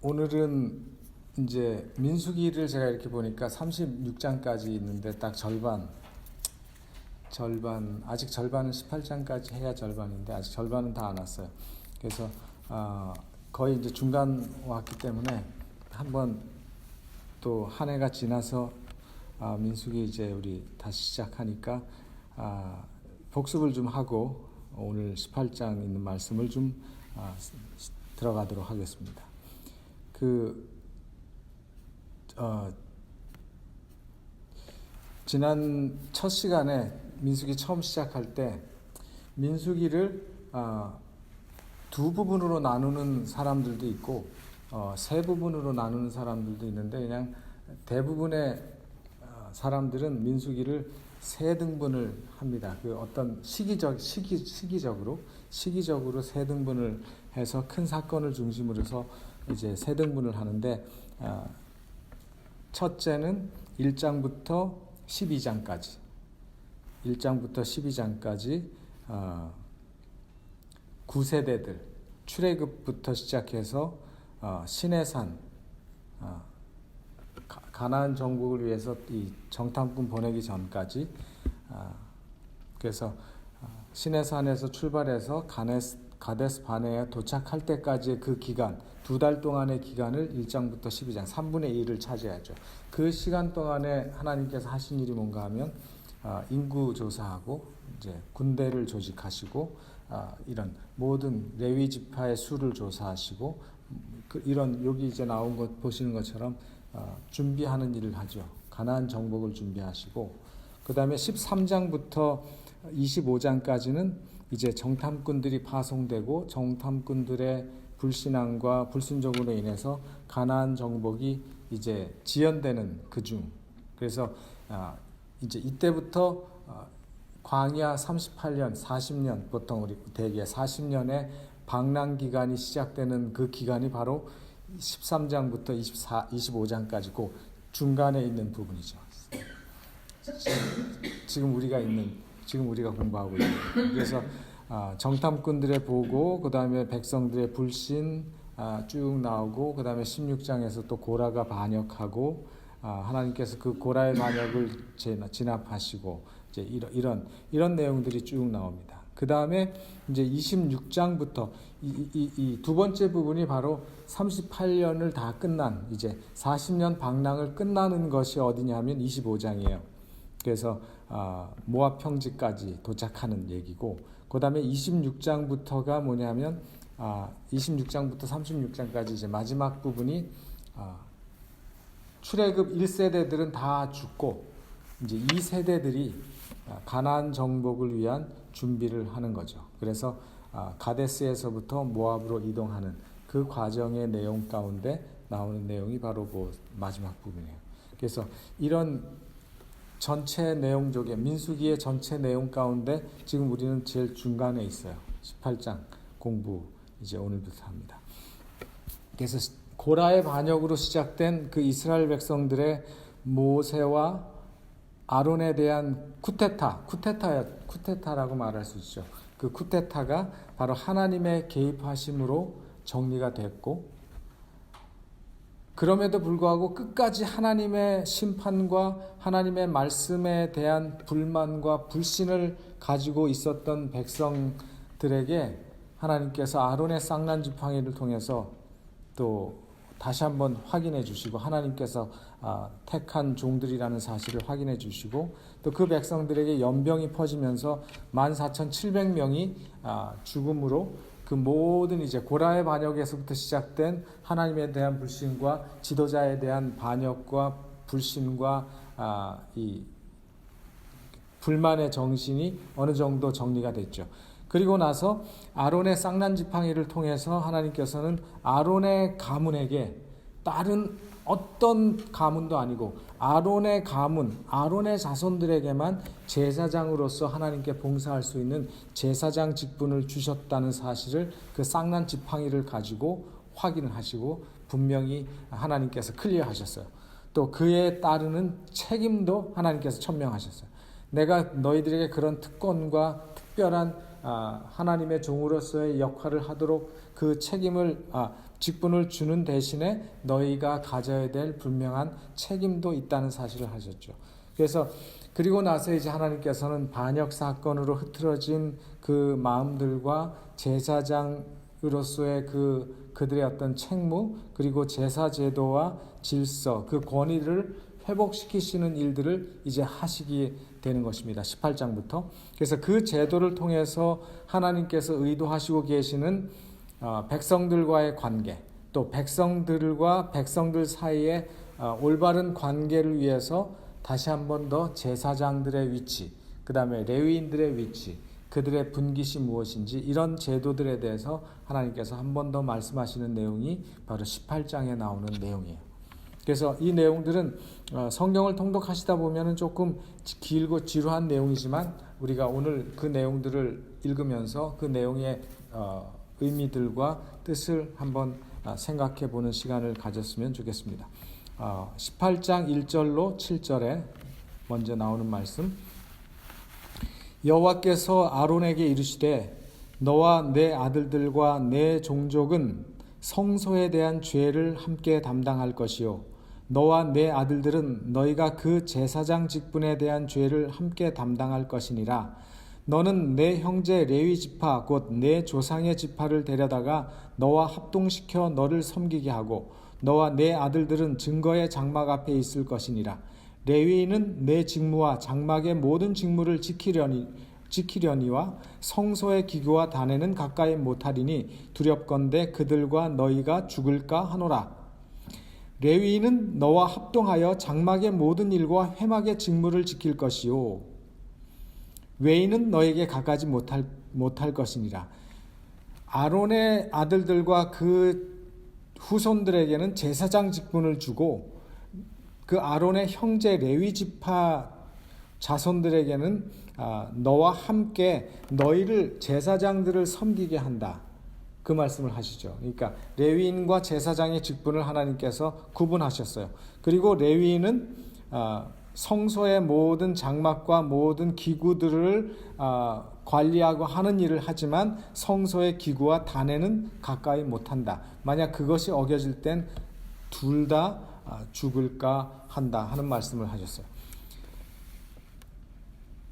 오늘은 이제 민수기를 제가 이렇게 보니까 36장까지 있는데 딱 절반 아직 절반은 18장까지 해야 절반인데 아직 절반은 다 안 왔어요. 그래서 거의 이제 중간 왔기 때문에 한번 또 한 해가 지나서 민수기 이제 우리 다시 시작하니까 복습을 좀 하고 오늘 18장 있는 말씀을 좀 들어가도록 하겠습니다. 지난 첫 시간에 민수기 처음 시작할 때 민수기를 두 부분으로 나누는 사람들도 있고 세 부분으로 나누는 사람들도 있는데 그냥 대부분의 사람들은 민수기를 세 등분을 합니다. 그 어떤 시기적으로 세 등분을 해서 큰 사건을 중심으로 해서 이제 세 등분을 하는데 첫째는 1장부터 12장까지 9세대들 출애굽부터 시작해서 시내산 가나안 정복을 위해서 이 정탐꾼 보내기 전까지 그래서 시내산에서 출발해서 가데스 바네에 도착할 때까지의 그 기간, 2달 동안의 기간을 1장부터 12장 3분의 1을 차지하죠. 그 시간 동안에 하나님께서 하신 일이 뭔가 하면 인구 조사하고 이제 군대를 조직하시고 이런 모든 레위 지파의 수를 조사하시고 이런 여기 이제 나온 것 보시는 것처럼 준비하는 일을 하죠. 가나안 정복을 준비하시고 그 다음에 13장부터 25장까지는 이제 정탐꾼들이 파송되고 정탐꾼들의 불신앙과 불순종으로 인해서 가나안 정복이 이제 지연되는 그중 그래서 이제 이때부터 광야 38년, 40년 보통 우리 대개 40년의 방랑 기간이 시작되는 그 기간이 바로 13장부터 25장까지고 중간에 있는 부분이죠. 지금 우리가 공부하고 있는. 그래서 정탐꾼들의 보고, 그 다음에 백성들의 불신 쭉 나오고, 그 다음에 16장에서 또 고라가 반역하고, 하나님께서 그 고라의 반역을 진압하시고, 이제 이런 내용들이 쭉 나옵니다. 그 다음에 이제 26장부터 이 두 번째 부분이 바로 38년을 다 끝난 이제 40년 방랑을 끝나는 것이 어디냐면 25장이에요. 그래서 모압 평지까지 도착하는 얘기고 그 다음에 26장부터가 뭐냐면 26장부터 36장까지 이제 마지막 부분이 출애굽 1세대들은 다 죽고 이제 2세대들이 가나안 정복을 위한 준비를 하는 거죠. 그래서 가데스에서부터 모압으로 이동하는 그 과정의 내용 가운데 나오는 내용이 바로 그 마지막 부분이에요. 그래서 이런 전체 내용 쪽에 민수기의 전체 내용 가운데 지금 우리는 제일 중간에 있어요. 18장 공부 이제 오늘부터 합니다. 그래서 고라의 반역으로 시작된 그 이스라엘 백성들의 모세와 아론에 대한 쿠데타라고 말할 수 있죠. 그 쿠데타가 바로 하나님의 개입하심으로 정리가 됐고 그럼에도 불구하고 끝까지 하나님의 심판과 하나님의 말씀에 대한 불만과 불신을 가지고 있었던 백성들에게 하나님께서 아론의 쌍난 지팡이를 통해서 또 다시 한번 확인해 주시고 하나님께서 택한 종들이라는 사실을 확인해 주시고 또 그 백성들에게 연병이 퍼지면서 14,700명이 죽음으로 그 모든 이제 고라의 반역에서부터 시작된 하나님에 대한 불신과 지도자에 대한 반역과 불신과 이 불만의 정신이 어느 정도 정리가 됐죠. 그리고 나서 아론의 쌍난 지팡이를 통해서 하나님께서는 아론의 가문에게 다른 어떤 가문도 아니고 아론의 가문, 아론의 자손들에게만 제사장으로서 하나님께 봉사할 수 있는 제사장 직분을 주셨다는 사실을 그 쌍난 지팡이를 가지고 확인을 하시고 분명히 하나님께서 클리어하셨어요. 또 그에 따르는 책임도 하나님께서 천명하셨어요. 내가 너희들에게 그런 특권과 특별한 하나님의 종으로서의 역할을 하도록 그 책임을 직분을 주는 대신에 너희가 가져야 될 분명한 책임도 있다는 사실을 하셨죠. 그래서 그리고 나서 이제 하나님께서는 반역 사건으로 흐트러진 그 마음들과 제사장으로서의 그들의 어떤 책무, 그리고 제사 제도와 질서, 그 권위를 회복시키시는 일들을 이제 하시게 되는 것입니다. 18장부터. 그래서 그 제도를 통해서 하나님께서 의도하시고 계시는 백성들과의 관계, 또 백성들과 백성들 사이의 올바른 관계를 위해서 다시 한 번 더 제사장들의 위치, 그 다음에 레위인들의 위치, 그들의 분깃이 무엇인지 이런 제도들에 대해서 하나님께서 한 번 더 말씀하시는 내용이 바로 18장에 나오는 내용이에요. 그래서 이 내용들은 성경을 통독하시다 보면 조금 길고 지루한 내용이지만 우리가 오늘 그 내용들을 읽으면서 그 내용의 의미들과 뜻을 한번 생각해 보는 시간을 가졌으면 좋겠습니다. 18장 1절로 7절에 먼저 나오는 말씀. 여호와께서 아론에게 이르시되 너와 내 아들들과 내 종족은 성소에 대한 죄를 함께 담당할 것이요 너와 내 아들들은 너희가 그 제사장 직분에 대한 죄를 함께 담당할 것이니라. 너는 내 형제 레위 지파 곧 내 조상의 지파를 데려다가 너와 합동시켜 너를 섬기게 하고 너와 내 아들들은 증거의 장막 앞에 있을 것이니라. 레위인은 내 직무와 장막의 모든 직무를 지키려니와 성소의 기구와 단에는 가까이 못하리니 두렵건대 그들과 너희가 죽을까 하노라. 레위인은 너와 합동하여 장막의 모든 일과 회막의 직무를 지킬 것이요 외인은 너에게 가까이 못할 것이니라. 아론의 아들들과 그 후손들에게는 제사장 직분을 주고 그 아론의 형제 레위 지파 자손들에게는 너와 함께 너희를 제사장들을 섬기게 한다. 그 말씀을 하시죠. 그러니까 레위인과 제사장의 직분을 하나님께서 구분하셨어요. 그리고 레위인은 성소의 모든 장막과 모든 기구들을 관리하고 하는 일을 하지만 성소의 기구와 단에는 가까이 못한다. 만약 그것이 어겨질 땐 둘 다 죽을까 한다 하는 말씀을 하셨어요.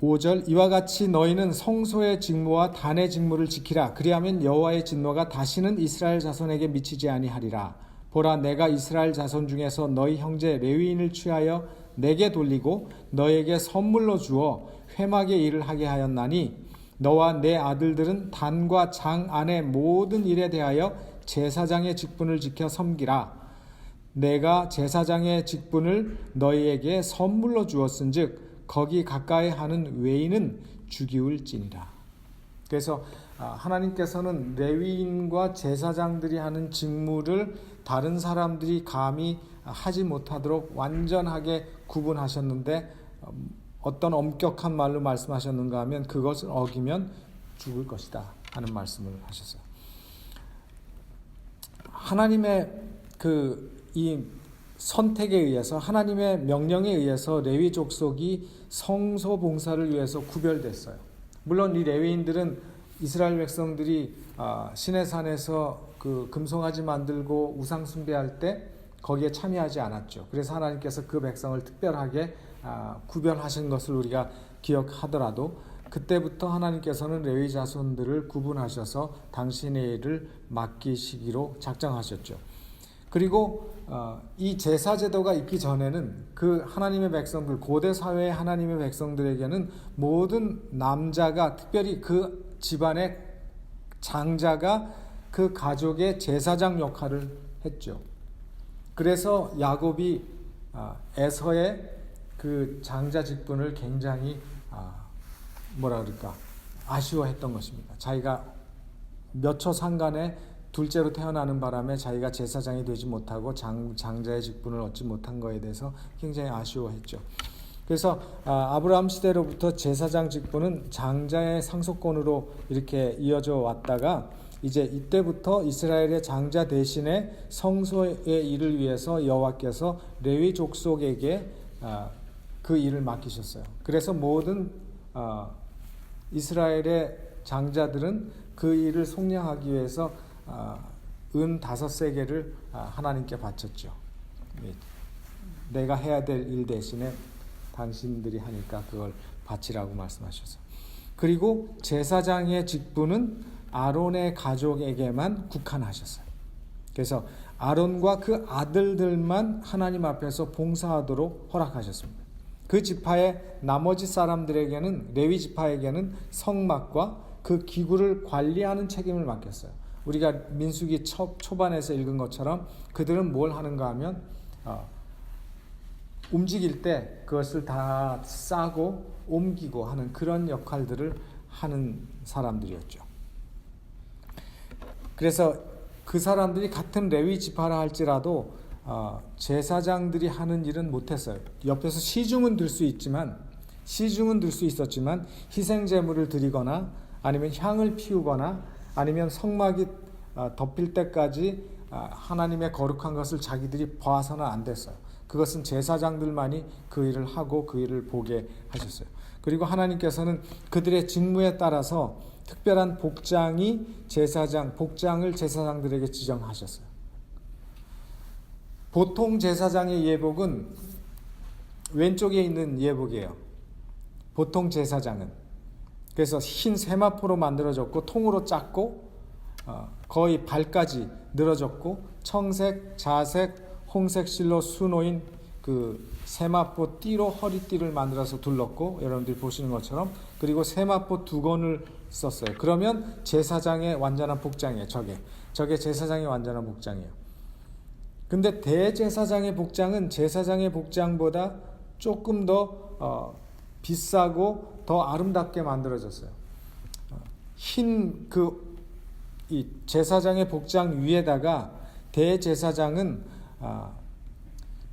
5절 이와 같이 너희는 성소의 직무와 단의 직무를 지키라. 그리하면 여호와의 진노가 다시는 이스라엘 자손에게 미치지 아니하리라. 보라 내가 이스라엘 자손 중에서 너희 형제 레위인을 취하여 내게 돌리고 너에게 선물로 주어 회막의 일을 하게 하였나니 너와 내 아들들은 단과 장 안의 모든 일에 대하여 제사장의 직분을 지켜 섬기라. 내가 제사장의 직분을 너희에게 선물로 주었은즉 거기 가까이 하는 외인은 죽이울지니라. 그래서 하나님께서는 레위인과 제사장들이 하는 직무를 다른 사람들이 감히 하지 못하도록 완전하게 구분하셨는데 어떤 엄격한 말로 말씀하셨는가 하면 그것을 어기면 죽을 것이다 하는 말씀을 하셨어요. 하나님의 이 선택에 의해서 하나님의 명령에 의해서 레위 족속이 성소 봉사를 위해서 구별됐어요. 물론 이 레위인들은 이스라엘 백성들이 시내산에서 그 금송아지 만들고 우상 숭배할 때 거기에 참여하지 않았죠. 그래서 하나님께서 그 백성을 특별하게 구별하신 것을 우리가 기억하더라도 그때부터 하나님께서는 레위 자손들을 구분하셔서 당신의 일을 맡기시기로 작정하셨죠. 그리고 이 제사 제도가 있기 전에는 그 하나님의 백성들, 고대 사회의 하나님의 백성들에게는 모든 남자가, 특별히 그 집안의 장자가 그 가족의 제사장 역할을 했죠. 그래서 야곱이 에서의 그 장자 직분을 굉장히 아쉬워했던 것입니다. 자기가 몇 초 상간에 둘째로 태어나는 바람에 자기가 제사장이 되지 못하고 장자의 직분을 얻지 못한 것에 대해서 굉장히 아쉬워했죠. 그래서 아브라함 시대로부터 제사장 직분은 장자의 상속권으로 이렇게 이어져 왔다가 이제 이때부터 이스라엘의 장자 대신에 성소의 일을 위해서 여호와께서 레위 족속에게 그 일을 맡기셨어요. 그래서 모든 이스라엘의 장자들은 그 일을 속량하기 위해서 은 5세겔을 하나님께 바쳤죠. 내가 해야 될 일 대신에 당신들이 하니까 그걸 바치라고 말씀하셔서. 그리고 제사장의 직분은 아론의 가족에게만 국한하셨어요. 그래서 아론과 그 아들들만 하나님 앞에서 봉사하도록 허락하셨습니다. 그 지파의 나머지 사람들에게는, 레위 지파에게는 성막과 그 기구를 관리하는 책임을 맡겼어요. 우리가 민수기 초반에서 읽은 것처럼 그들은 뭘 하는가 하면 움직일 때 그것을 다 싸고 옮기고 하는 그런 역할들을 하는 사람들이었죠. 그래서 그 사람들이 같은 레위 지파라 할지라도 제사장들이 하는 일은 못했어요. 옆에서 시중은 들 수 있었지만 희생 제물을 드리거나 아니면 향을 피우거나 아니면 성막이 덮일 때까지 하나님의 거룩한 것을 자기들이 봐서는 안 됐어요. 그것은 제사장들만이 그 일을 하고 그 일을 보게 하셨어요. 그리고 하나님께서는 그들의 직무에 따라서 특별한 복장을 제사장들에게 지정하셨어요. 보통 제사장의 예복은 왼쪽에 있는 예복이에요. 보통 제사장은. 그래서 흰 세마포로 만들어졌고 통으로 짰고 거의 발까지 늘어졌고 청색, 자색, 홍색 실로 수놓인 그 세마포 띠로 허리띠를 만들어서 둘렀고, 여러분들이 보시는 것처럼, 그리고 세마포 2건을 썼어요. 그러면 제사장의 완전한 복장이에요. 저게 제사장의 완전한 복장이에요. 근데 대제사장의 복장은 제사장의 복장보다 조금 더 비싸고 더 아름답게 만들어졌어요. 흰 이 제사장의 복장 위에다가 대제사장은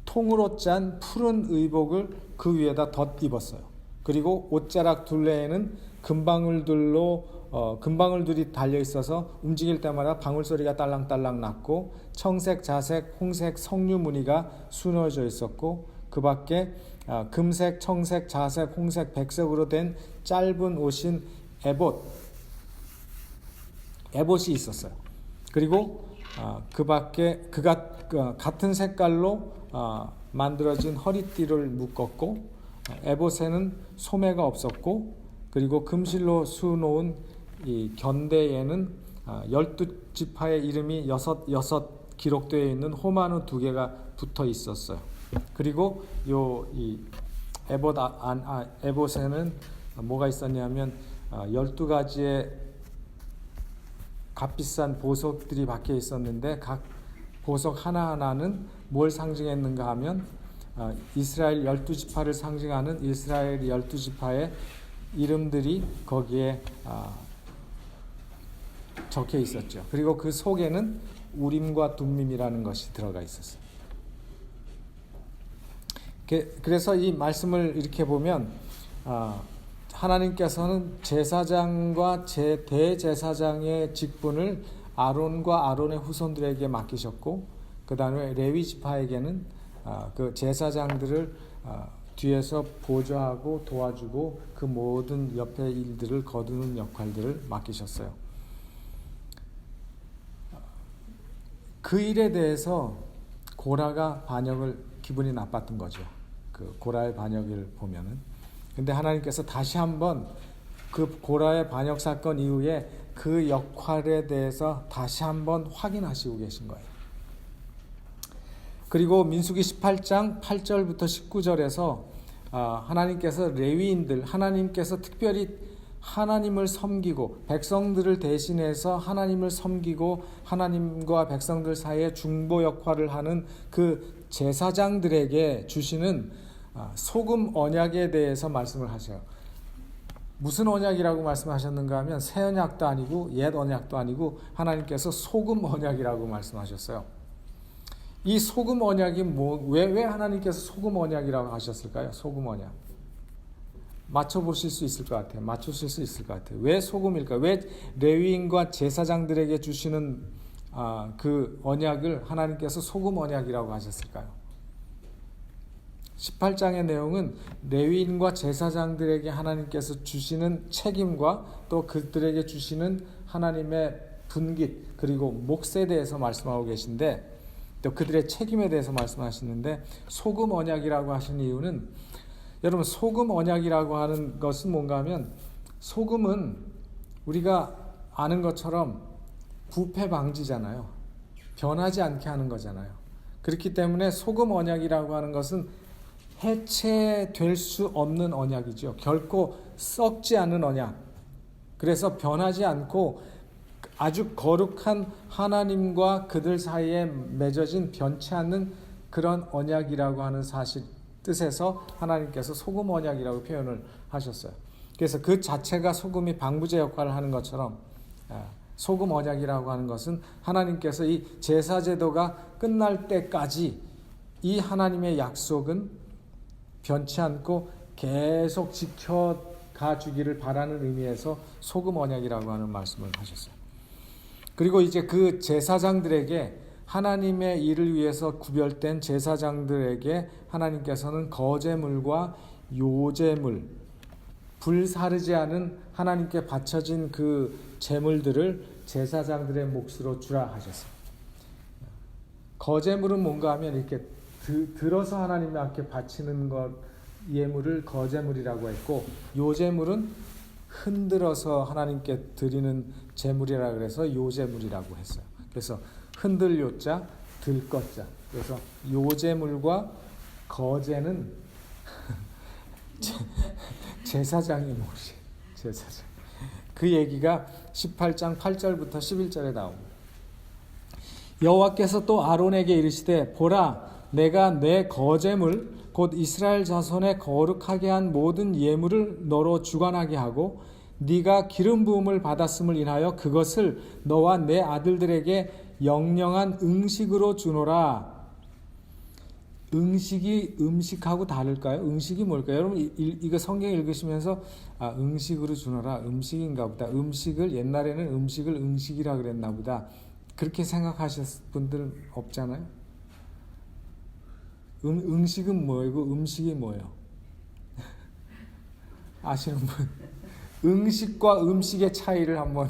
통으로 짠 푸른 의복을 그 위에다 덧입었어요. 그리고 옷자락 둘레에는 금방울들이 달려 있어서 움직일 때마다 방울 소리가 딸랑딸랑 났고, 청색, 자색, 홍색 석류 무늬가 수놓여져 있었고, 그 밖에 금색, 청색, 자색, 홍색, 백색으로 된 짧은 옷인 에봇이 있었어요. 그리고 그 밖에 같은 색깔로 만들어진 허리띠를 묶었고, 에봇에는 소매가 없었고, 그리고 금실로 수놓은 이 견대에는 12지파의 이름이 여섯 기록되어 있는 호마노 2개가 붙어 있었어요. 그리고 이 에봇에는 뭐가 있었냐면 12가지의 값비싼 보석들이 박혀 있었는데, 각 보석 하나하나는 뭘 상징했는가 하면 이스라엘 12지파를 상징하는 이스라엘 12지파의 이름들이 거기에 적혀 있었죠. 그리고 그 속에는 우림과 둠밈이라는 것이 들어가 있었어요. 그래서 이 말씀을 이렇게 보면 하나님께서는 제사장과 대제사장의 직분을 아론과 아론의 후손들에게 맡기셨고, 그 다음에 레위 지파에게는 그 제사장들을 뒤에서 보조하고 도와주고 그 모든 옆의 일들을 거두는 역할들을 맡기셨어요. 그 일에 대해서 고라가 기분이 나빴던 거죠. 그 고라의 반역을 보면은. 근데 하나님께서 다시 한번 그 고라의 반역 사건 이후에 그 역할에 대해서 다시 한번 확인하시고 계신 거예요. 그리고 민수기 18장 8절부터 19절에서 하나님께서 하나님께서 특별히 하나님을 섬기고 백성들을 대신해서 하나님을 섬기고 하나님과 백성들 사이에 중보 역할을 하는 그 제사장들에게 주시는 소금 언약에 대해서 말씀을 하셔요. 무슨 언약이라고 말씀하셨는가 하면 새 언약도 아니고 옛 언약도 아니고 하나님께서 소금 언약이라고 말씀하셨어요. 이 소금 언약이 왜 하나님께서 소금 언약이라고 하셨을까요? 소금 언약. 맞춰보실 수 있을 것 같아요. 맞추실 수 있을 것 같아요. 왜 소금일까요? 왜 레위인과 제사장들에게 주시는 그 언약을 하나님께서 소금 언약이라고 하셨을까요? 18장의 내용은 레위인과 제사장들에게 하나님께서 주시는 책임과 또 그들에게 주시는 하나님의 분깃 그리고 몫에 대해서 말씀하고 계신데 또 그들의 책임에 대해서 말씀하시는데 소금 언약이라고 하신 이유는 여러분 소금 언약이라고 하는 것은 뭔가 하면 소금은 우리가 아는 것처럼 부패 방지잖아요. 변하지 않게 하는 거잖아요. 그렇기 때문에 소금 언약이라고 하는 것은 해체될 수 없는 언약이죠. 결코 썩지 않는 언약. 그래서 변하지 않고 아주 거룩한 하나님과 그들 사이에 맺어진 변치 않는 그런 언약이라고 하는 사실 뜻에서 하나님께서 소금 언약이라고 표현을 하셨어요. 그래서 그 자체가 소금이 방부제 역할을 하는 것처럼 소금 언약이라고 하는 것은 하나님께서 이 제사 제도가 끝날 때까지 이 하나님의 약속은 변치 않고 계속 지켜가 주기를 바라는 의미에서 소금 언약이라고 하는 말씀을 하셨어요. 그리고 이제 그 제사장들에게 하나님의 일을 위해서 구별된 제사장들에게 하나님께서는 거제물과 요제물, 불사르지 않은 하나님께 바쳐진 그 제물들을 제사장들의 몫으로 주라 하셨어요. 거제물은 뭔가 하면 이렇게 들어서 하나님 앞에 바치는 것 예물을 거제물이라고 했고 요제물은 흔들어서 하나님께 드리는 제물이라 그래서 요제물이라고 했어요. 그래서 흔들 요자, 들 것자. 그래서 요제물과 거제는 제사장의 몫이 제사장. 그 얘기가 18장 8절부터 11절에 나옵니다. 여호와께서 또 아론에게 이르시되 보라 내가 내 거제물 곧 이스라엘 자손의 거룩하게 한 모든 예물을 너로 주관하게 하고 네가 기름 부음을 받았음을 인하여 그것을 너와 내 아들들에게 영영한 응식으로 주노라. 응식이 음식하고 다를까요? 응식이 뭘까요? 여러분 이거 성경 읽으시면서 응식으로 주노라. 음식인가 보다. 음식을 옛날에는 음식을 응식이라 그랬나 보다. 그렇게 생각하셨을 분들 없잖아요. 응식은 뭐이고 음식이 뭐예요? 아시는 분? 응식과 음식의 차이를 한번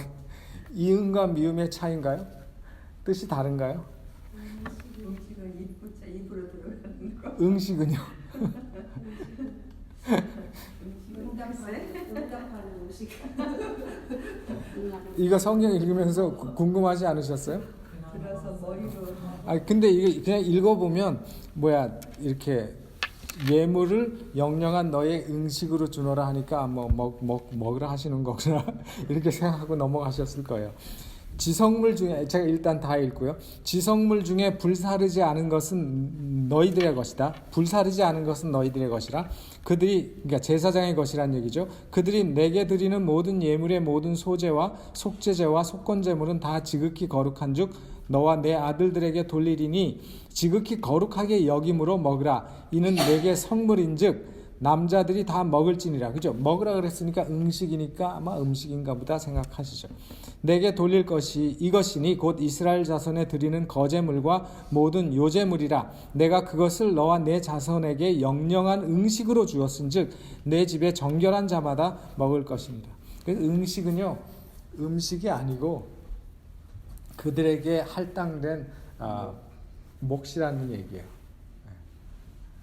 이응과 미음의 차이인가요? 뜻이 다른가요? 음식은 입으로 들어가는 거. 응식은요? 응답하는 음식. 이거 성경 읽으면서 궁금하지 않으셨어요? 들어서 머리로. 근데 이거 그냥 읽어보면 이렇게 예물을 영영한 너의 응식으로 주노라 하니까 먹으라 하시는 거구나 이렇게 생각하고 넘어가셨을 거예요. 지성물 중에 제가 일단 다 읽고요. 지성물 중에 불사르지 않은 것은 너희들의 것이다. 불사르지 않은 것은 너희들의 것이라. 그러니까 제사장의 것이란 얘기죠. 그들이 내게 드리는 모든 예물의 모든 소제와 속제제와 속건제물은 다 지극히 거룩한즉 너와 내 아들들에게 돌리리니 지극히 거룩하게 여김으로 먹으라. 이는 내게 성물인즉 남자들이 다 먹을지니라. 그죠? 먹으라 그랬으니까 음식이니까 아마 음식인가 보다 생각하시죠. 내게 돌릴 것이 이것이니 곧 이스라엘 자손에 드리는 거제물과 모든 요제물이라. 내가 그것을 너와 내 자손에게 영영한 음식으로 주었은즉 내 집에 정결한 자마다 먹을 것입니다. 그래서 음식은요, 음식이 아니고 그들에게 할당된 몫이라는 얘기예요.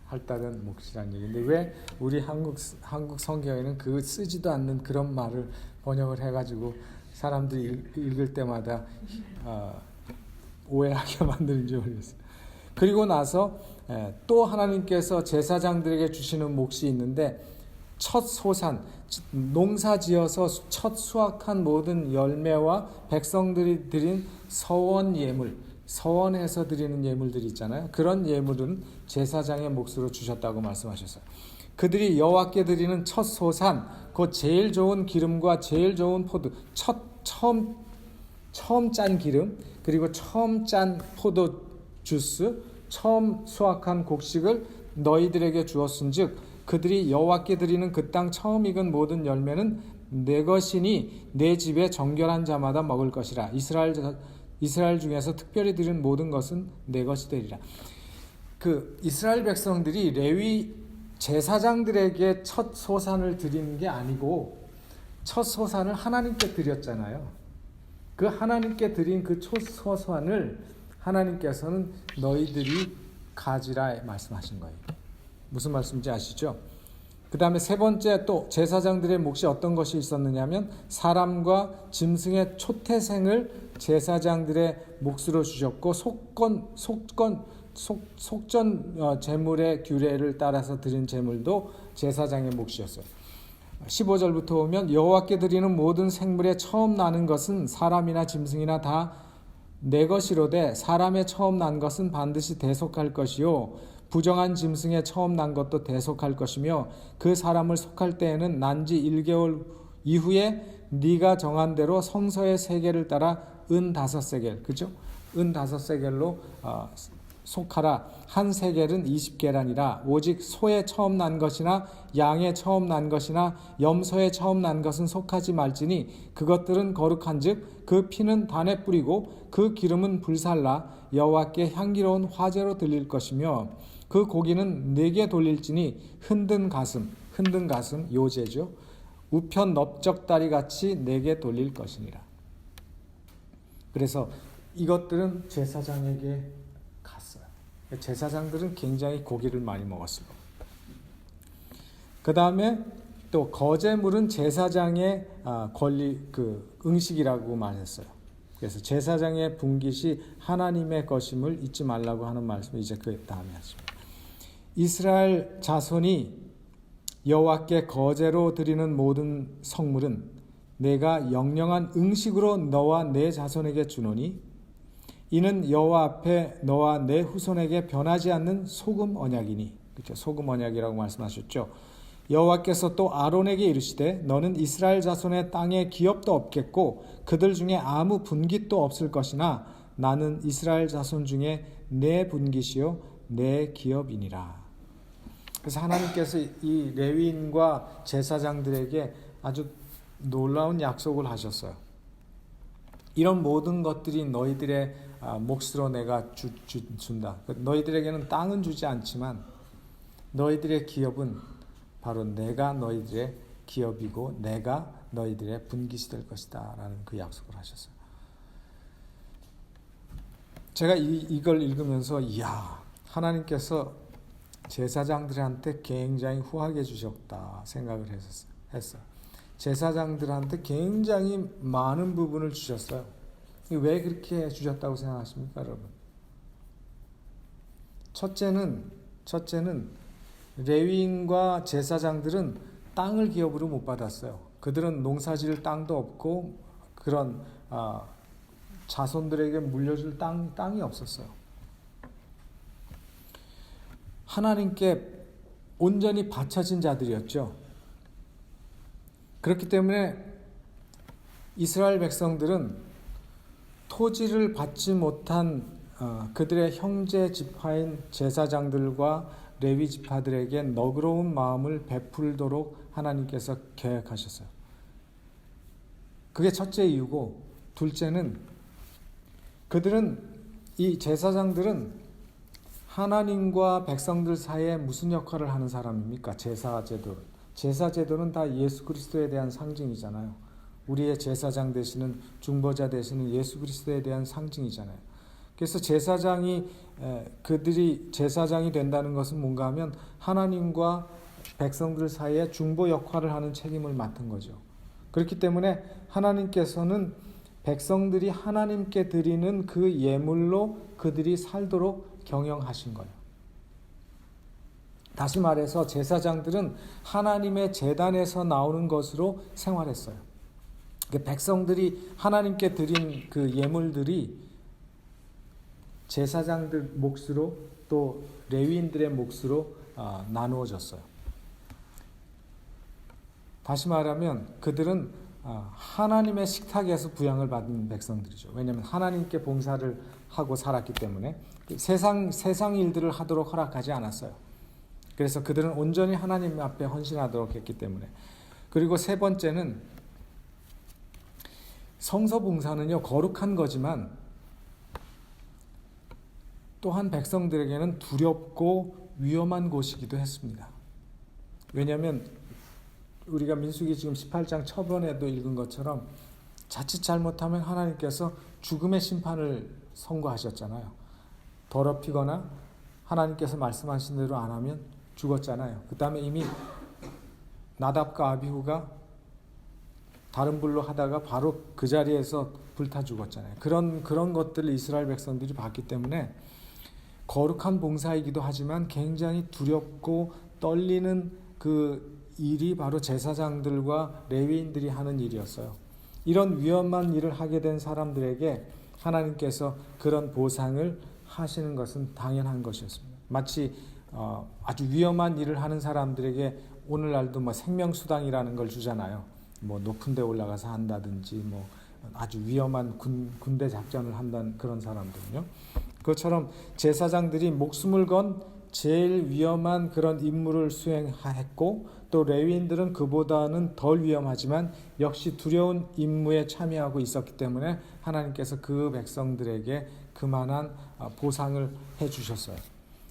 할당된 몫이라는 얘기인데 왜 우리 한국 성경에는 그 쓰지도 않는 그런 말을 번역을 해가지고 사람들이 읽을 때마다 오해하게 만드는지 모르겠어요. 그리고 나서 또 하나님께서 제사장들에게 주시는 몫이 있는데 첫 소산, 농사지어서 첫 수확한 모든 열매와 백성들이 드린 서원 예물, 서원해서 드리는 예물들이 있잖아요. 그런 예물은 제사장의 몫으로 주셨다고 말씀하셨어요. 그들이 여호와께 드리는 첫 소산, 곧 제일 좋은 기름과 제일 좋은 포도, 처음 짠 기름, 그리고 처음 짠 포도 주스, 처음 수확한 곡식을 너희들에게 주었은즉 그들이 여호와께 드리는 그 땅 처음 익은 모든 열매는 내 것이니 내 집에 정결한 자마다 먹을 것이라. 이스라엘 중에서 특별히 드린 모든 것은 내 것이 되리라. 그 이스라엘 백성들이 레위 제사장들에게 첫 소산을 드리는 게 아니고 첫 소산을 하나님께 드렸잖아요. 그 하나님께 드린 그 초소산을 하나님께서는 너희들이 가지라 말씀하신 거예요. 무슨 말씀인지 아시죠? 그 다음에 세 번째 또 제사장들의 몫이 어떤 것이 있었느냐면 사람과 짐승의 초태생을 제사장들의 몫으로 주셨고 속전 제물의 규례를 따라서 드린 제물도 제사장의 몫이었어요. 15절부터 보면 여호와께 드리는 모든 생물의 처음 나는 것은 사람이나 짐승이나 다 내 것이로되 사람의 처음 난 것은 반드시 대속할 것이요 부정한 짐승의 처음 난 것도 대속할 것이며 그 사람을 속할 때에는 난 지 1개월 이후에 네가 정한 대로 성서의 세겔을 따라 은 5세겔, 그죠? 은 5세겔로 속하라. 한 세겔은 20계란이라. 오직 소의 처음 난 것이나 양의 처음 난 것이나 염소의 처음 난 것은 속하지 말지니 그것들은 거룩한즉 그 피는 단에 뿌리고 그 기름은 불살라 여호와께 향기로운 화제로 들릴 것이며 그 고기는 네게 돌릴지니 흔든 가슴 요제죠. 우편 넓적다리 같이 네게 돌릴 것이니라. 그래서 이것들은 제사장에게 갔어요. 제사장들은 굉장히 고기를 많이 먹었을 겁니다. 그 다음에 또 거제물은 제사장의 권리, 응식이라고 말했어요. 그래서 제사장의 분깃이 하나님의 것임을 잊지 말라고 하는 말씀을 이제 그 다음에 하십니다. 이스라엘 자손이 여호와께 거제로 드리는 모든 성물은 내가 영영한 응식으로 너와 내 자손에게 주노니 이는 여호와 앞에 너와 내 후손에게 변하지 않는 소금 언약이니. 그렇죠? 소금 언약이라고 말씀하셨죠. 여호와께서 또 아론에게 이르시되 너는 이스라엘 자손의 땅에 기업도 없겠고 그들 중에 아무 분깃도 없을 것이나 나는 이스라엘 자손 중에 내 분깃이요 내 기업이니라. 그래서 하나님께서 이 레위인과 제사장들에게 아주 놀라운 약속을 하셨어요. 이런 모든 것들이 너희들의 몫으로 내가 준다. 너희들에게는 땅은 주지 않지만 너희들의 기업은 바로 내가 너희들의 기업이고 내가 너희들의 분깃이 될 것이다 라는 그 약속을 하셨어요. 제가 이걸 읽으면서 이야, 하나님께서 제사장들한테 굉장히 후하게 주셨다 생각을 했어요. 제사장들한테 굉장히 많은 부분을 주셨어요. 왜 그렇게 주셨다고 생각하십니까, 여러분? 첫째는 레위인과 제사장들은 땅을 기업으로 못 받았어요. 그들은 농사지을 땅도 없고 그런 자손들에게 물려줄 땅이 없었어요. 하나님께 온전히 바쳐진 자들이었죠. 그렇기 때문에 이스라엘 백성들은 토지를 받지 못한 그들의 형제 지파인 제사장들과 레위 지파들에게 너그러운 마음을 베풀도록 하나님께서 계획하셨어요. 그게 첫째 이유고, 둘째는 이 제사장들은 하나님과 백성들 사이에 무슨 역할을 하는 사람입니까? 제사제도는 다 예수 그리스도에 대한 상징이잖아요. 우리의 제사장 되시는 중보자 되시는 예수 그리스도에 대한 상징이잖아요. 그래서 그들이 제사장이 된다는 것은 뭔가 하면 하나님과 백성들 사이에 중보 역할을 하는 책임을 맡은 거죠. 그렇기 때문에 하나님께서는 백성들이 하나님께 드리는 그 예물로 그들이 살도록 경영하신 거예요. 다시 말해서 제사장들은 하나님의 제단에서 나오는 것으로 생활했어요. 백성들이 하나님께 드린 그 예물들이 제사장들 몫으로 또 레위인들의 몫으로 나누어졌어요. 다시 말하면 그들은 하나님의 식탁에서 부양을 받은 백성들이죠. 왜냐하면 하나님께 봉사를 하고 살았기 때문에 세상 일들을 하도록 허락하지 않았어요. 그래서 그들은 온전히 하나님 앞에 헌신하도록 했기 때문에. 그리고 세 번째는 성서 봉사는요, 거룩한 거지만 또한 백성들에게는 두렵고 위험한 곳이기도 했습니다. 왜냐하면 우리가 민수기 지금 18장 초반에도 읽은 것처럼 자칫 잘못하면 하나님께서 죽음의 심판을 선고하셨잖아요. 더럽히거나 하나님께서 말씀하신 대로 안 하면 죽었잖아요. 그 다음에 이미 나답과 아비후가 다른 불로 하다가 바로 그 자리에서 불타 죽었잖아요. 그런 것들을 이스라엘 백성들이 봤기 때문에 거룩한 봉사이기도 하지만 굉장히 두렵고 떨리는 그 일이 바로 제사장들과 레위인들이 하는 일이었어요. 이런 위험한 일을 하게 된 사람들에게 하나님께서 그런 보상을 하시는 것은 당연한 것이었습니다. 마치 아주 위험한 일을 하는 사람들에게 오늘날도 뭐 생명수당이라는 걸 주잖아요. 뭐 높은 데 올라가서 한다든지 뭐 아주 위험한 군대 작전을 한다는 그런 사람들은요. 그것처럼 제사장들이 목숨을 건 제일 위험한 그런 임무를 수행했고 또 레위인들은 그보다는 덜 위험하지만 역시 두려운 임무에 참여하고 있었기 때문에 하나님께서 그 백성들에게 그만한 보상을 해주셨어요.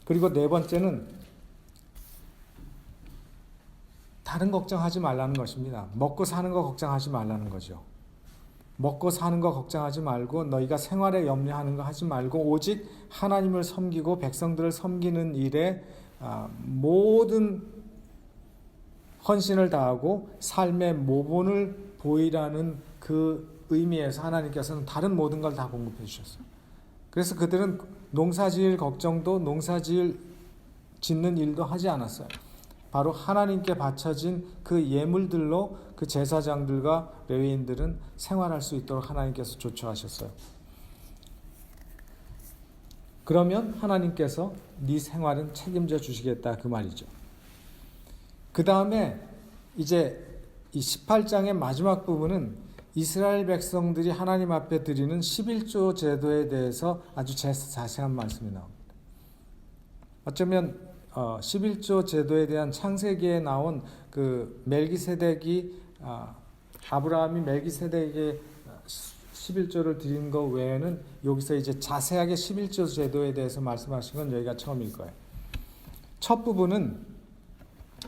그리고 네 번째는 다른 걱정하지 말라는 것입니다. 먹고 사는 거 걱정하지 말라는 거죠. 먹고 사는 거 걱정하지 말고 너희가 생활에 염려하는 거 하지 말고 오직 하나님을 섬기고 백성들을 섬기는 일에 모든 헌신을 다하고 삶의 모본을 보이라는 그 의미에서 하나님께서는 다른 모든 걸 다 공급해 주셨어요. 그래서 그들은 농사지을 걱정도 짓는 일도 하지 않았어요. 바로 하나님께 바쳐진 그 예물들로 그 제사장들과 레위인들은 생활할 수 있도록 하나님께서 조처하셨어요. 그러면 하나님께서 네 생활은 책임져 주시겠다 그 말이죠. 그 다음에 이제 이 18장의 마지막 부분은 이스라엘 백성들이 하나님 앞에 드리는 11조 제도에 대해서 아주 자세한 말씀이 나옵니다. 어쩌면 11조 제도에 대한 창세기에 나온 그 멜기세덱이 아브라함이 멜기세덱에게 11조를 드린 것 외에는 여기서 이제 자세하게 11조 제도에 대해서 말씀하신 건 여기가 처음일 거예요. 첫 부분은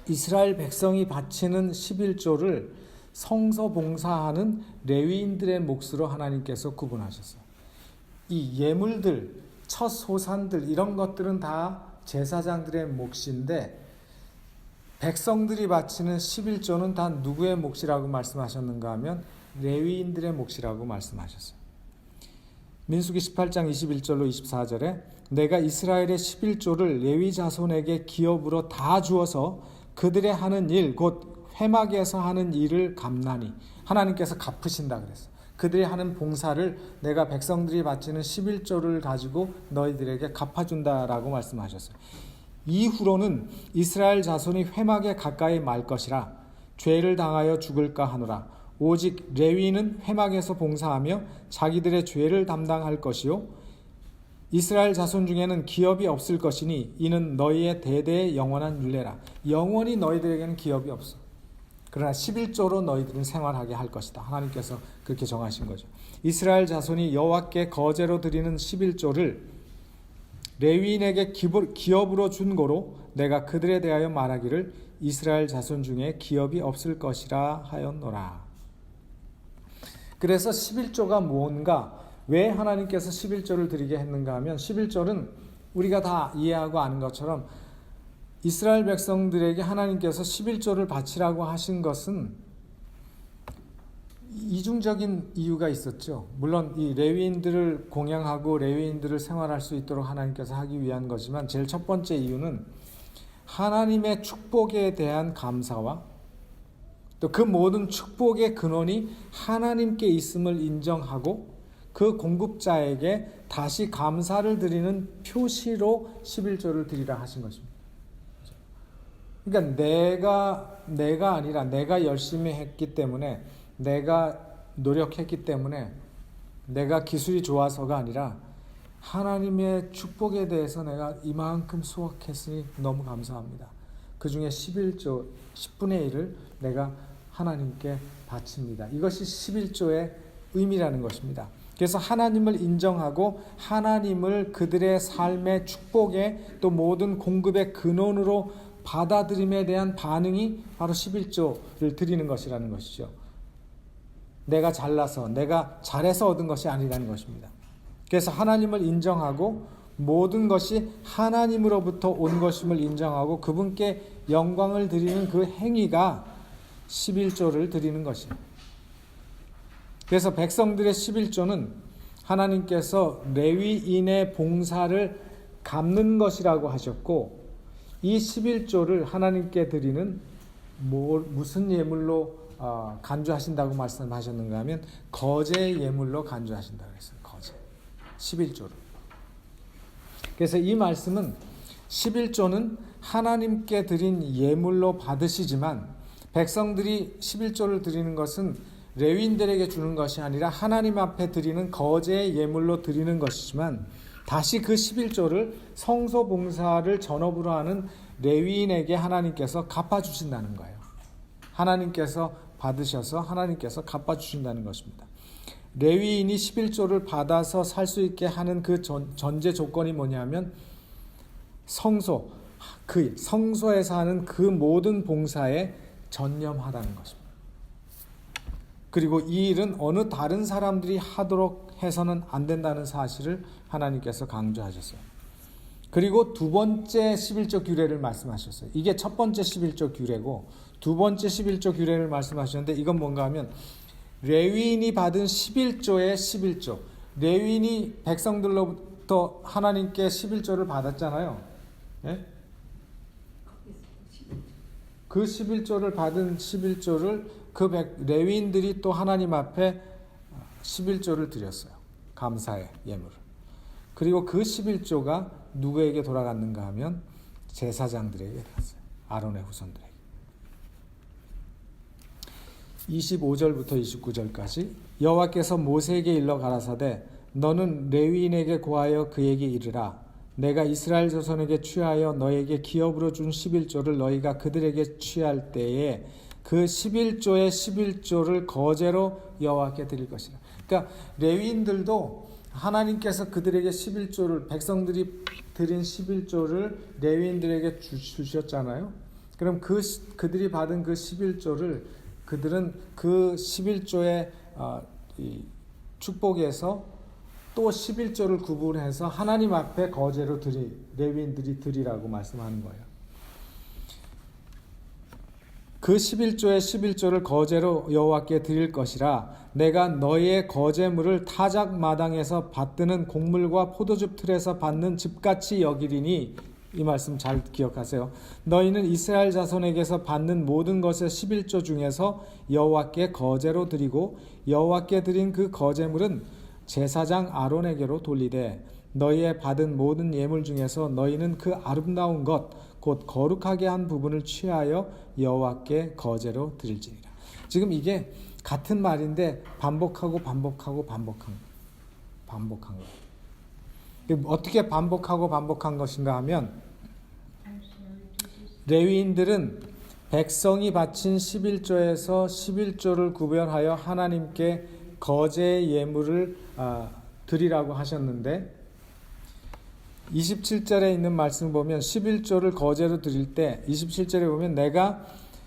이스라엘 백성이 바치는 11조를 성서 봉사하는 레위인들의 몫으로 하나님께서 구분하셨어요. 이 예물들, 첫 소산들 이런 것들은 다 제사장들의 몫인데 백성들이 바치는 11조는 다 누구의 몫이라고 말씀하셨는가 하면 레위인들의 몫이라고 말씀하셨어요. 민수기 18장 21절로 24절에 내가 이스라엘의 11조를 레위 자손에게 기업으로 다 주어서 그들의 하는 일 곧 회막에서 하는 일을 갚나니 하나님께서 갚으신다 그랬어요. 그들이 하는 봉사를 내가 백성들이 바치는 11조를 가지고 너희들에게 갚아준다라고 말씀하셨어요. 이후로는 이스라엘 자손이 회막에 가까이 말 것이라 죄를 당하여 죽을까 하노라. 오직 레위인은 회막에서 봉사하며 자기들의 죄를 담당할 것이요 이스라엘 자손 중에는 기업이 없을 것이니 이는 너희의 대대의 영원한 율례라. 영원히 너희들에게는 기업이 없어. 그러나 11조로 너희들은 생활하게 할 것이다. 하나님께서 그렇게 정하신 거죠. 이스라엘 자손이 여호와께 거제로 드리는 11조를 레위인에게 기업으로 준 거로 내가 그들에 대하여 말하기를 이스라엘 자손 중에 기업이 없을 것이라 하였노라. 그래서 11조가 뭔가, 왜 하나님께서 11조를 드리게 했는가 하면 11조는 우리가 다 이해하고 아는 것처럼 이스라엘 백성들에게 하나님께서 11조를 바치라고 하신 것은 이중적인 이유가 있었죠. 물론 이 레위인들을 공양하고 레위인들을 생활할 수 있도록 하나님께서 하기 위한 거지만 제일 첫 번째 이유는 하나님의 축복에 대한 감사와 또 그 모든 축복의 근원이 하나님께 있음을 인정하고 그 공급자에게 다시 감사를 드리는 표시로 11조를 드리라 하신 것입니다. 그러니까 내가 아니라 내가 열심히 했기 때문에 내가 노력했기 때문에 내가 기술이 좋아서가 아니라 하나님의 축복에 대해서 내가 이만큼 수확했으니 너무 감사합니다. 그 중에 11조 10분의 1을 내가 하나님께 바칩니다. 이것이 11조의 의미라는 것입니다. 그래서 하나님을 인정하고 하나님을 그들의 삶의 축복에 또 모든 공급의 근원으로 받아들임에 대한 반응이 바로 11조를 드리는 것이라는 것이죠. 내가 잘나서 내가 잘해서 얻은 것이 아니라는 것입니다. 그래서 하나님을 인정하고 모든 것이 하나님으로부터 온 것임을 인정하고 그분께 영광을 드리는 그 행위가 11조를 드리는 것이에요. 그래서 백성들의 11조는 하나님께서 레위인의 봉사를 갚는 것이라고 하셨고, 이 11조를 하나님께 드리는 무슨 예물로 간주하신다고 말씀하셨는가 하면 거제 예물로 간주하신다고 했어요. 거제 11조를. 그래서 이 말씀은 11조는 하나님께 드린 예물로 받으시지만 백성들이 11조를 드리는 것은 레위인들에게 주는 것이 아니라 하나님 앞에 드리는 거제의 예물로 드리는 것이지만, 다시 그 11조를 성소 봉사를 전업으로 하는 레위인에게 하나님께서 갚아주신다는 거예요. 하나님께서 받으셔서 하나님께서 갚아주신다는 것입니다. 레위인이 11조를 받아서 살 수 있게 하는 그 전제 조건이 뭐냐면 성소에서 하는 그 모든 봉사에 전념하라는 것입니다. 그리고 이 일은 어느 다른 사람들이 하도록 해서는 안 된다는 사실을 하나님께서 강조하셨어요. 그리고 두 번째 11조 규례를 말씀하셨어요. 이게 첫 번째 11조 규례고 두 번째 11조 규례를 말씀하셨는데, 이건 뭔가 하면 레위인이 받은 11조의 11조, 레위인이 백성들로부터 하나님께 11조를 받았잖아요. 예? 그 11조를 받은 11조를 레위인들이 또 하나님 앞에 11조를 드렸어요. 감사의 예물을. 그리고 그 11조가 누구에게 돌아갔는가 하면 제사장들에게 갔어요. 아론의 후손들에게. 25절부터 29절까지 여호와께서 모세에게 일러 가라사대 너는 레위인에게 고하여 그에게 이르라. 내가 이스라엘 자손에게 취하여 너에게 기업으로 준 11조를 너희가 그들에게 취할 때에 그 11조의 11조를 거제로 여호와께 드릴 것이라. 그러니까 레위인들도 하나님께서 그들에게 11조를, 백성들이 드린 11조를 레위인들에게 주셨잖아요. 그럼 그들이 받은 그 11조를 그들은 그 11조의 축복에서 또 11조를 구분해서 하나님 앞에 거제로 레위인들이 드리라고 말씀하는 거예요. 그 11조의 11조를 거제로 여호와께 드릴 것이라. 내가 너희의 거제물을 타작 마당에서 받드는 곡물과 포도즙 틀에서 받는 집같이 여기리니, 이 말씀 잘 기억하세요. 너희는 이스라엘 자손에게서 받는 모든 것의 11조 중에서 여호와께 거제로 드리고 여호와께 드린 그 거제물은 제사장 아론에게로 돌리되, 너희의 받은 모든 예물 중에서 너희는 그 아름다운 것 곧 거룩하게 한 부분을 취하여 여호와께 거제로 드릴지니라. 지금 이게 같은 말인데 반복한 거예요. 어떻게 반복하고 반복한 것인가 하면, 레위인들은 백성이 바친 11조에서 11조를 구별하여 하나님께 거제의 예물을 드리라고 하셨는데, 27절에 있는 말씀을 보면 11조를 거제로 드릴 때 27절에 보면 내가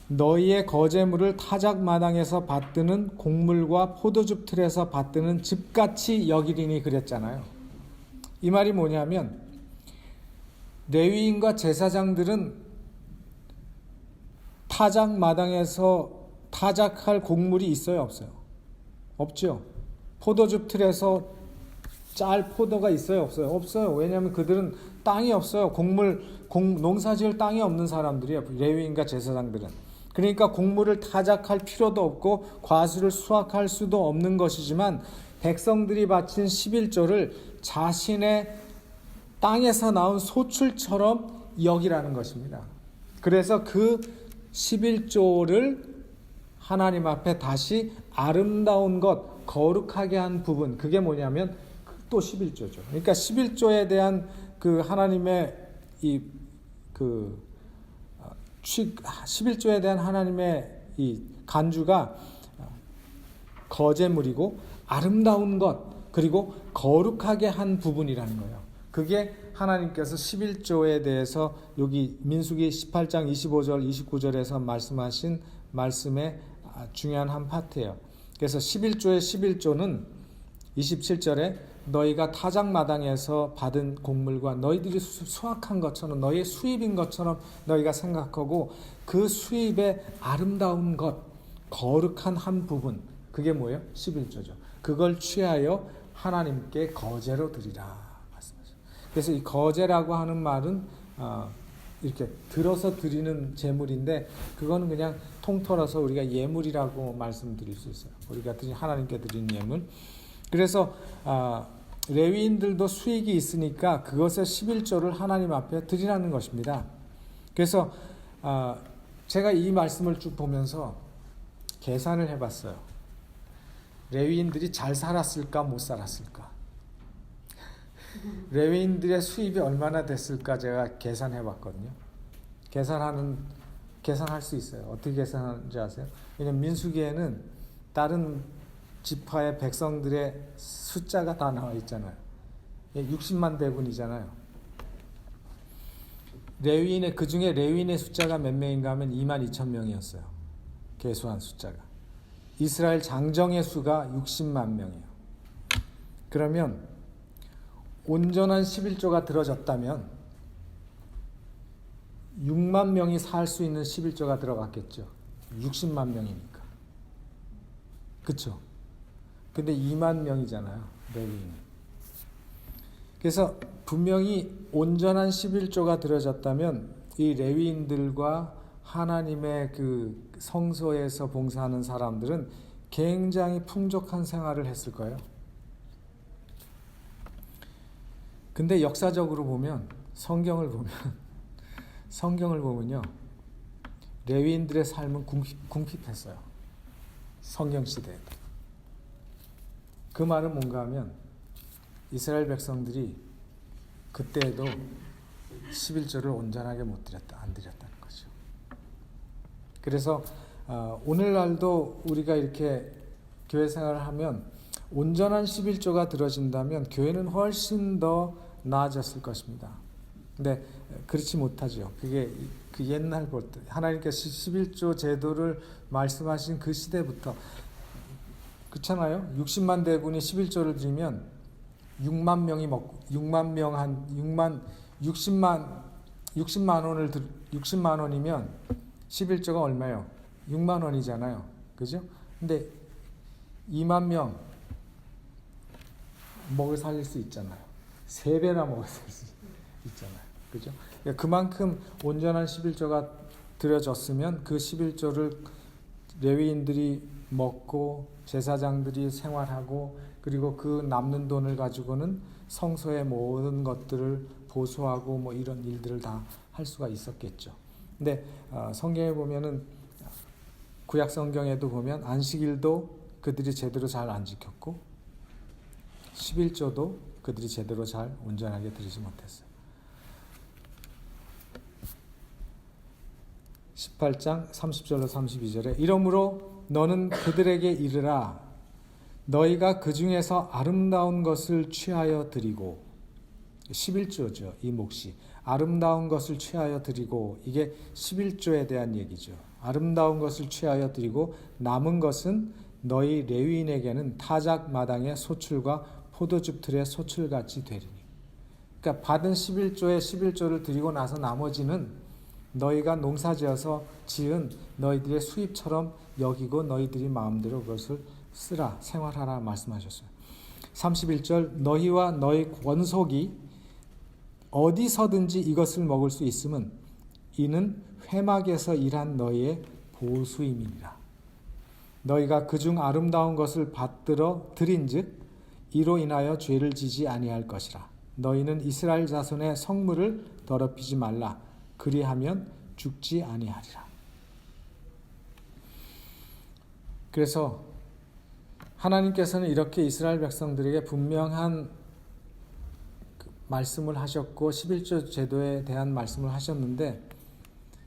너희의 거제물을 타작 마당에서 받드는 곡물과 포도즙 틀에서 받드는 집같이 여기리니 그랬잖아요. 이 말이 뭐냐면 레위인과 제사장들은 타작 마당에서 타작할 곡물이 있어요, 없어요? 없죠. 포도즙 틀에서 짤 포도가 있어요, 없어요? 없어요. 왜냐하면 그들은 땅이 없어요. 농사지을 땅이 없는 사람들이에요, 레위인과 제사장들은. 그러니까 곡물을 타작할 필요도 없고 과수를 수확할 수도 없는 것이지만, 백성들이 바친 11조를 자신의 땅에서 나온 소출처럼 여기라는 것입니다. 그래서 그 11조를 하나님 앞에 다시 아름다운 것, 거룩하게 한 부분, 그게 뭐냐면 또 11조죠. 그러니까 11조에 대한 그 하나님의 11조에 대한 하나님의 이 간주가 거제물이고 아름다운 것, 그리고 거룩하게 한 부분이라는 거예요. 그게 하나님께서 11조에 대해서 여기 민수기 18장 25절 29절에서 말씀하신 말씀의 중요한 한 파트예요. 그래서 11조의 11조는 27절에 너희가 타작마당에서 받은 곡물과 너희들이 수확한 것처럼 너희의 수입인 것처럼 너희가 생각하고 그 수입의 아름다운 것, 거룩한 한 부분, 그게 뭐예요? 11조죠. 그걸 취하여 하나님께 거제로 드리라 말씀하셨어요. 그래서 이 거제라고 하는 말은 이렇게 들어서 드리는 제물인데 그거는 그냥 통틀어서 우리가 예물이라고 말씀드릴 수 있어요. 우리가 하나님께 드리는 예물. 그래서 레위인들도 수익이 있으니까 그것의 11조를 하나님 앞에 드리라는 것입니다. 그래서 제가 이 말씀을 쭉 보면서 계산을 해봤어요. 레위인들이 잘 살았을까 못 살았을까? 레위인들의 수입이 얼마나 됐을까 제가 계산해봤거든요. 계산할 수 있어요. 어떻게 계산하는지 아세요? 왜냐면 민수기에는 다른 지파의 백성들의 숫자가 다 나와 있잖아요. 60만 대군이잖아요. 그 중에 레위인의 숫자가 몇 명인가 하면 2만 2천 명이었어요. 계수한 숫자가. 이스라엘 장정의 수가 60만 명이에요. 그러면 온전한 11조가 들어졌다면 6만 명이 살 수 있는 11조가 들어갔겠죠. 60만 명이니까. 그렇죠? 근데 2만 명이잖아요. 레위인은. 그래서 분명히 온전한 11조가 들어졌다면 이 레위인들과 하나님의 그 성소에서 봉사하는 사람들은 굉장히 풍족한 생활을 했을 거예요. 근데 역사적으로 보면 성경을 보면요. 레위인들의 삶은 궁핍했어요. 성경 시대에도. 그 말은 뭔가 하면 이스라엘 백성들이 그때에도 11조를 온전하게 안 드렸다는 거죠. 그래서 오늘날도 우리가 이렇게 교회 생활을 하면 온전한 11조가 들어진다면 교회는 훨씬 더 나아졌을 것입니다. 근데 그렇지 못하죠. 그게 그 옛날부터 하나님께서 11조 제도를 말씀하신 그 시대부터 그렇잖아요. 60만 대군이 11조를 드리면 60만 원이면 11조가 얼마예요? 6만 원이잖아요. 그죠? 근데 2만 명 먹을 살릴 수 있잖아요. 3배나 먹을 살릴 수 있잖아요. 그죠? 그만큼 온전한 11조가 드려졌으면 그 11조를 레위인들이 먹고 제사장들이 생활하고 그리고 그 남는 돈을 가지고는 성소의 모든 것들을 보수하고 뭐 이런 일들을 다 할 수가 있었겠죠. 근데 성경에 보면은 구약 성경에도 보면 안식일도 그들이 제대로 잘 안 지켰고 11조도 그들이 제대로 잘 온전하게 드리지 못했어요. 18장 30절로 32절에 이러므로 너는 그들에게 이르라 너희가 그 중에서 아름다운 것을 취하여 드리고 11조죠. 이 몫이 아름다운 것을 취하여 드리고 이게 11조에 대한 얘기죠. 아름다운 것을 취하여 드리고 남은 것은 너희 레위인에게는 타작 마당의 소출과 포도즙 틀의 소출같이 되리니. 그러니까 받은 11조에 11조를 드리고 나서 나머지는 너희가 농사지어서 지은 너희들의 수입처럼 여기고 너희들이 마음대로 그것을 쓰라 생활하라 말씀하셨어요. 31절 너희와 너희 권속이 어디서든지 이것을 먹을 수 있음은 이는 회막에서 일한 너희의 보수임이니라. 너희가 그중 아름다운 것을 받들어 드린즉 이로 인하여 죄를 지지 아니할 것이라. 너희는 이스라엘 자손의 성물을 더럽히지 말라. 그리하면 죽지 아니하리라. 그래서 하나님께서는 이렇게 이스라엘 백성들에게 분명한 말씀을 하셨고 11조 제도에 대한 말씀을 하셨는데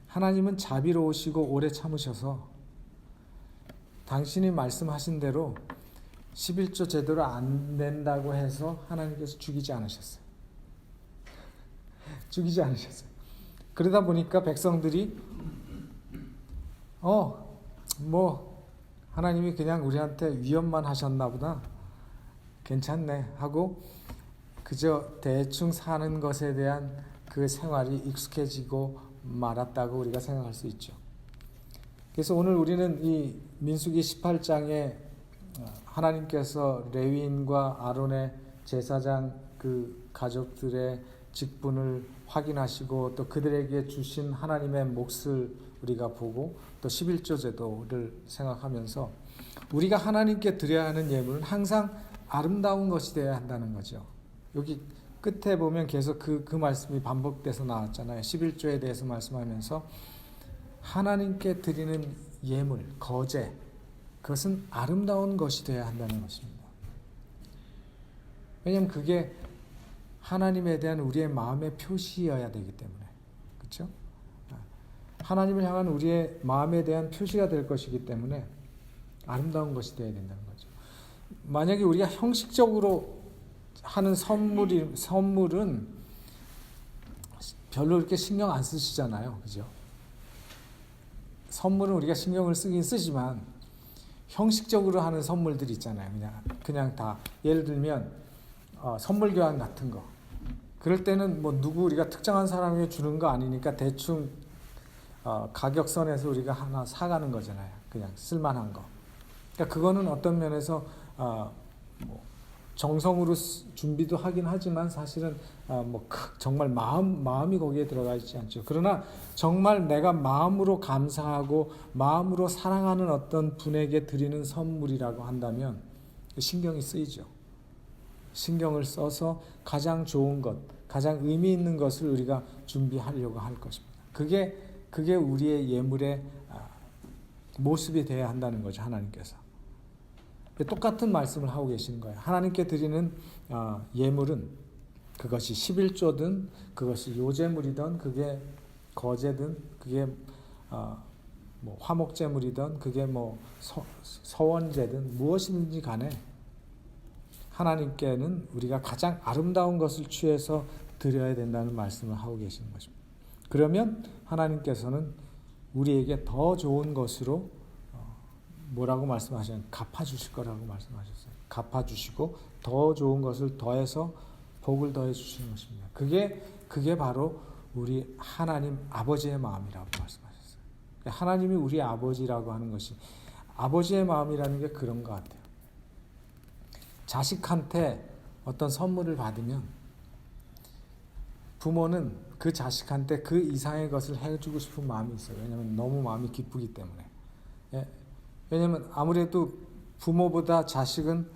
하나님은 자비로우시고 오래 참으셔서 당신이 말씀하신 대로 11조 제도를 안 낸다고 해서 하나님께서 죽이지 않으셨어요. 그러다 보니까 백성들이 하나님이 그냥 우리한테 위협만 하셨나 보다. 괜찮네 하고 그저 대충 사는 것에 대한 그 생활이 익숙해지고 말았다고 우리가 생각할 수 있죠. 그래서 오늘 우리는 이 민수기 18장에 하나님께서 레위인과 아론의 제사장 그 가족들의 직분을 확인하시고 또 그들에게 주신 하나님의 몫을 우리가 보고 또 11조 제도를 생각하면서 우리가 하나님께 드려야 하는 예물은 항상 아름다운 것이 되어야 한다는 거죠. 여기 끝에 보면 계속 그 말씀이 반복돼서 나왔잖아요. 11조에 대해서 말씀하면서 하나님께 드리는 예물, 거제, 그것은 아름다운 것이 되어야 한다는 것입니다. 왜냐하면 그게 하나님에 대한 우리의 마음의 표시여야 되기 때문에. 그렇죠? 하나님을 향한 우리의 마음에 대한 표시가 될 것이기 때문에 아름다운 것이 되어야 된다는 거죠. 만약에 우리가 형식적으로 하는 선물은 별로 그렇게 신경 안 쓰시잖아요. 그죠? 선물은 우리가 신경을 쓰긴 쓰지만 형식적으로 하는 선물들이 있잖아요. 그냥 다 예를 들면 선물 교환 같은 거. 그럴 때는 뭐 누구 우리가 특정한 사람에게 주는 거 아니니까 대충 가격선에서 우리가 하나 사가는 거잖아요. 그냥 쓸만한 거. 그러니까 그거는 어떤 면에서 뭐 정성으로 준비도 하긴 하지만 사실은 정말 마음이 거기에 들어가 있지 않죠. 그러나 정말 내가 마음으로 감사하고 마음으로 사랑하는 어떤 분에게 드리는 선물이라고 한다면 신경이 쓰이죠. 신경을 써서 가장 좋은 것, 가장 의미 있는 것을 우리가 준비하려고 할 것입니다. 그게 우리의 예물의 모습이 되어야 한다는 거죠. 하나님께서. 똑같은 말씀을 하고 계시는 거예요. 하나님께 드리는 예물은 그것이 11조든 그것이 요제물이든 그게 거제든 그게 뭐 화목제물이든 그게 뭐 서원제든 무엇이든지 간에 하나님께는 우리가 가장 아름다운 것을 취해서 드려야 된다는 말씀을 하고 계시는 것입니다. 그러면 하나님께서는 우리에게 더 좋은 것으로 뭐라고 말씀하셨나요? 갚아주실 거라고 말씀하셨어요. 갚아주시고 더 좋은 것을 더해서 복을 더해 주시는 것입니다. 그게 바로 우리 하나님 아버지의 마음이라고 말씀하셨어요. 하나님이 우리 아버지라고 하는 것이 아버지의 마음이라는 게 그런 것 같아요. 자식한테 어떤 선물을 받으면 부모는 그 자식한테 그 이상의 것을 해주고 싶은 마음이 있어요. 왜냐하면 너무 마음이 기쁘기 때문에. 왜냐하면 아무래도 부모보다 자식은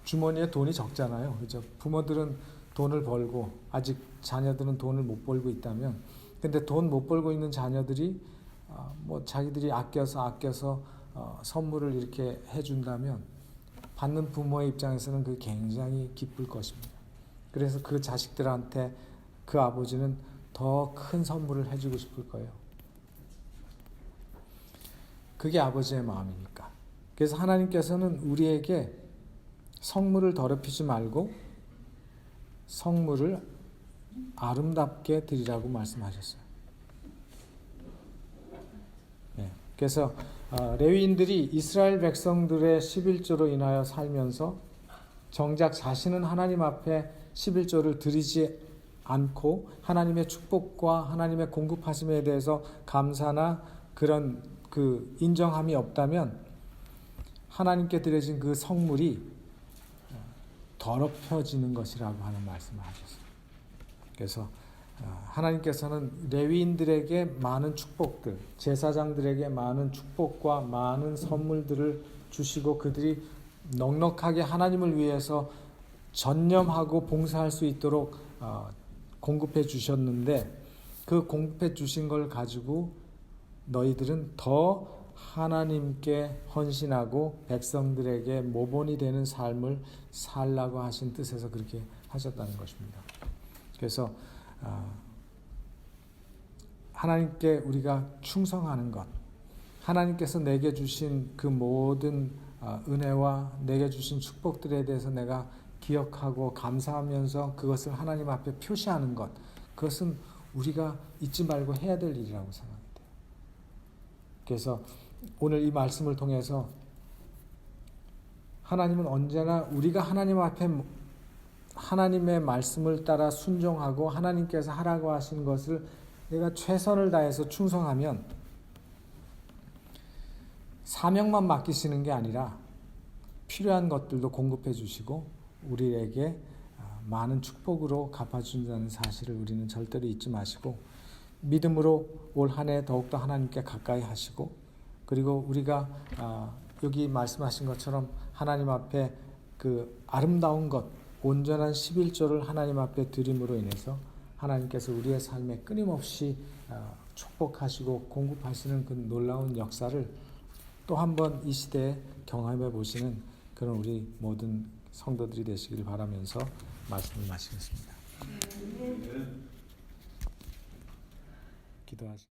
주머니에 돈이 적잖아요. 그렇죠? 부모들은 돈을 벌고 아직 자녀들은 돈을 못 벌고 있다면, 근데 돈 못 벌고 있는 자녀들이 뭐 자기들이 아껴서 선물을 이렇게 해준다면 받는 부모의 입장에서는 그게 굉장히 기쁠 것입니다. 그래서 그 자식들한테 그 아버지는 더 큰 선물을 해주고 싶을 거예요. 그게 아버지의 마음이니까. 그래서 하나님께서는 우리에게 성물을 더럽히지 말고 성물을 아름답게 드리라고 말씀하셨어요. 네. 그래서 레위인들이 이스라엘 백성들의 11조로 인하여 살면서 정작 자신은 하나님 앞에 11조를 드리지 않고 하나님의 축복과 하나님의 공급하심에 대해서 감사나 그런 그 인정함이 없다면 하나님께 드려진 그 성물이 더럽혀지는 것이라고 하는 말씀을 하셨어요. 그래서 하나님께서는 레위인들에게 많은 축복들, 제사장들에게 많은 축복과 많은 선물들을 주시고 그들이 넉넉하게 하나님을 위해서 전념하고 봉사할 수 있도록 공급해 주셨는데 그 공급해 주신 걸 가지고 너희들은 더 하나님께 헌신하고 백성들에게 모본이 되는 삶을 살라고 하신 뜻에서 그렇게 하셨다는 것입니다. 그래서 하나님께 우리가 충성하는 것, 하나님께서 내게 주신 그 모든 은혜와 내게 주신 축복들에 대해서 내가 기억하고 감사하면서 그것을 하나님 앞에 표시하는 것, 그것은 우리가 잊지 말고 해야 될 일이라고 생각합니다. 그래서 오늘 이 말씀을 통해서 하나님은 언제나 우리가 하나님 앞에 하나님의 말씀을 따라 순종하고 하나님께서 하라고 하신 것을 내가 최선을 다해서 충성하면 사명만 맡기시는 게 아니라 필요한 것들도 공급해 주시고 우리에게 많은 축복으로 갚아준다는 사실을 우리는 절대로 잊지 마시고 믿음으로 올 한 해 더욱더 하나님께 가까이 하시고 그리고 우리가 여기 말씀하신 것처럼 하나님 앞에 그 아름다운 것 온전한 11조를 하나님 앞에 드림으로 인해서 하나님께서 우리의 삶에 끊임없이 축복하시고 공급하시는 그 놀라운 역사를 또 한 번 이 시대에 경험해 보시는 그런 우리 모든 성도들이 되시길 바라면서 말씀을 마치겠습니다. 기도하시겠습니다.